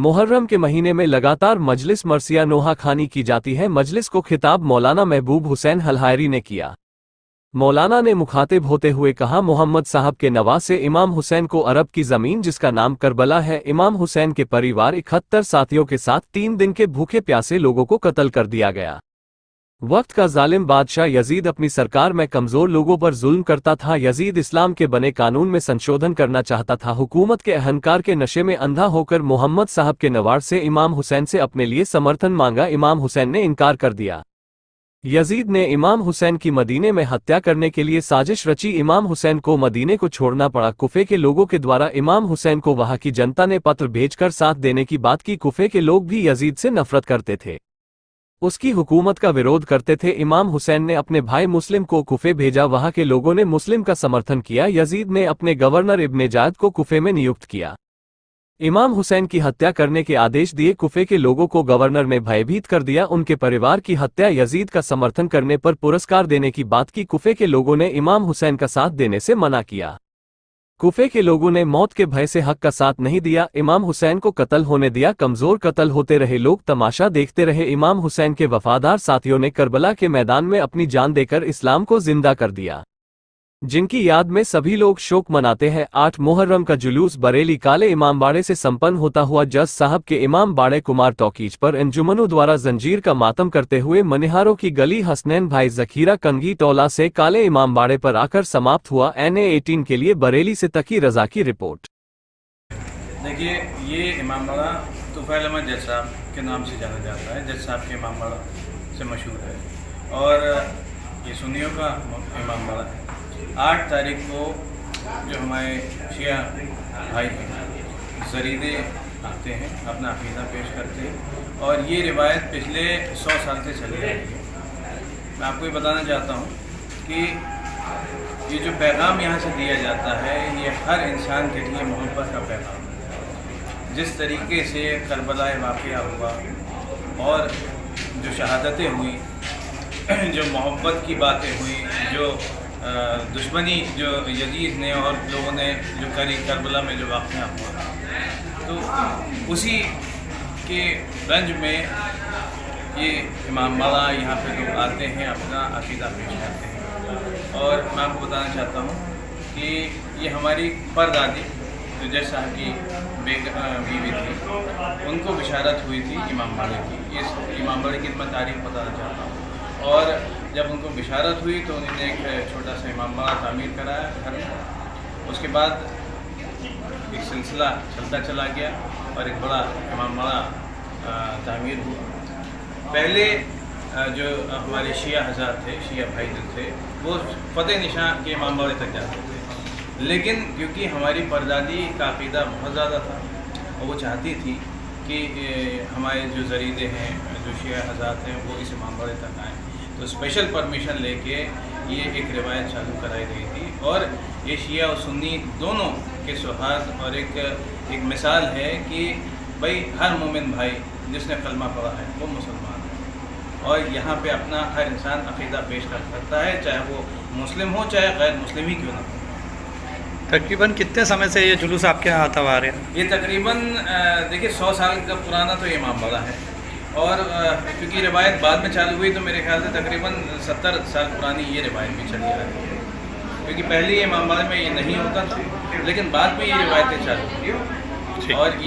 मुहर्रम के महीने में लगातार मजलिस मरसिया नोहा खानी की जाती है। मजलिस को खिताब मौलाना महबूब हुसैन हलहायरी ने किया। मौलाना ने मुखातिब होते हुए कहा, मोहम्मद साहब के नवासे इमाम हुसैन को अरब की ज़मीन जिसका नाम करबला है, इमाम हुसैन के परिवार 71 साथियों के साथ 3 दिन के भूखे प्यासे लोगों को कत्ल कर दिया गया। वक्त का जालिम बादशाह यजीद अपनी सरकार में कमज़ोर लोगों पर जुल्म करता था। यजीद इस्लाम के बने कानून में संशोधन करना चाहता था। हुकूमत के अहंकार के नशे में अंधा होकर मोहम्मद साहब के नवार से इमाम हुसैन से अपने लिए समर्थन मांगा। इमाम हुसैन ने इनकार कर दिया। यजीद ने इमाम हुसैन की मदीने में हत्या करने के लिए साजिश रची। इमाम हुसैन को मदीने को छोड़ना पड़ा। कुफे के लोगों के द्वारा इमाम हुसैन को वहां की जनता ने पत्र भेजकर साथ देने की बात की। कुफे के लोग भी यजीद से नफरत करते थे, उसकी हुकूमत का विरोध करते थे। इमाम हुसैन ने अपने भाई मुस्लिम को कुफे भेजा। वहां के लोगों ने मुस्लिम का समर्थन किया। यजीद ने अपने गवर्नर इब्ने जाद को कुफे में नियुक्त किया। इमाम हुसैन की हत्या करने के आदेश दिए। कुफे के लोगों को गवर्नर ने भयभीत कर दिया। उनके परिवार की हत्या, यजीद का समर्थन करने पर पुरस्कार देने की बात की। कुफे के लोगों ने इमाम हुसैन का साथ देने से मना किया। कुफे के लोगों ने मौत के भय से हक का साथ नहीं दिया। इमाम हुसैन को कत्ल होने दिया। कमजोर कत्ल होते रहे, लोग तमाशा देखते रहे। इमाम हुसैन के वफादार साथियों ने करबला के मैदान में अपनी जान देकर इस्लाम को जिंदा कर दिया, जिनकी याद में सभी लोग शोक मनाते हैं। 8 मुहर्रम का जुलूस बरेली काले इमामबाड़े से संपन्न होता हुआ जज साहब के इमाम बाड़े कुमार टॉकीज पर अंजुमनों द्वारा जंजीर का मातम करते हुए मनिहारों की गली हसनैन भाई जखीरा कंगी टोला से काले इमामबाड़े पर आकर समाप्त हुआ। NA18 के लिए बरेली से तकी रजा की रिपोर्ट। देखिए, ये इमामबाड़ा तुफैल अहमद जज साहब के नाम से जाना जाता है। जज साहब के इमामबाड़ा से मशहूर है और ये सुन्नियों का इमामबाड़ा है। 8 तारीख को जो हमारे शिया भाई हैं ज़रीदे आते हैं, अपना अक़ीदा पेश करते हैं और ये रिवायत पिछले 100 साल से चली आ रही है। मैं आपको ये बताना चाहता हूँ कि ये जो पैगाम यहाँ से दिया जाता है, ये हर इंसान के लिए मोहब्बत का पैगाम है। जिस तरीके से करबला वाक़या हुआ और जो शहादतें हुई, जो मोहब्बत की बातें हुई, जो दुश्मनी जो यजीद ने और लोगों ने जो करी करबला में जो वाक़या हुआ, तो उसी के रंज में ये इमामबाड़ा यहाँ पे लोग आते हैं, अपना अक़ीदा पेश करते हैं। और मैं आपको बताना चाहता हूँ कि ये हमारी परदादी जो जज साहब की बीवी थी, उनको बिशारत हुई थी इमामबाड़े की। इस इमामबाड़े की मैं तारीख़ बताना चाहता हूँ। और जब उनको बिशारत हुई तो उन्होंने एक छोटा सा इमामबाड़ा तामीर कराया घर में। उसके बाद एक सिलसिला चलता चला गया और एक बड़ा इमामबाड़ा तामीर हुआ। पहले जो हमारे शिया हज़ार थे, शिया भाई जो थे, वो फ़तेह निशान के इमामबाड़े तक जाते थे। लेकिन क्योंकि हमारी परदादी का अक़ीदा बहुत ज़्यादा था और वो चाहती थी कि हमारे जो ज़रीदे हैं, जो शिया हज़ार हैं, वो इस इमामबाड़े तक आएँ, तो स्पेशल परमिशन लेके ये एक रिवायत चालू कराई गई थी। और ये शिया और सुन्नी दोनों के सौहार्द और एक मिसाल है कि भाई हर मोमिन भाई जिसने कलमा पढ़ा है वो मुसलमान है और यहाँ पे अपना हर इंसान अक़ीदा पेश कर सकता है, चाहे वो मुस्लिम हो चाहे गैर मुस्लिम ही क्यों ना हो। तकरीबन कितने समय से ये जुलूस आपके यहाँ आता आ रहे हैं? ये तकरीबन देखिए 100 साल का पुराना तो ये इमामबाड़ा है और क्योंकि रिवायत बाद में चालू हुई तो मेरे ख्याल से तकरीबन 70 साल पुरानी ये रिवायत भी चली आ रही है। क्योंकि पहले ये इमामबाड़े में ये नहीं होता था, लेकिन बाद में ये रिवायतें चालू हुई और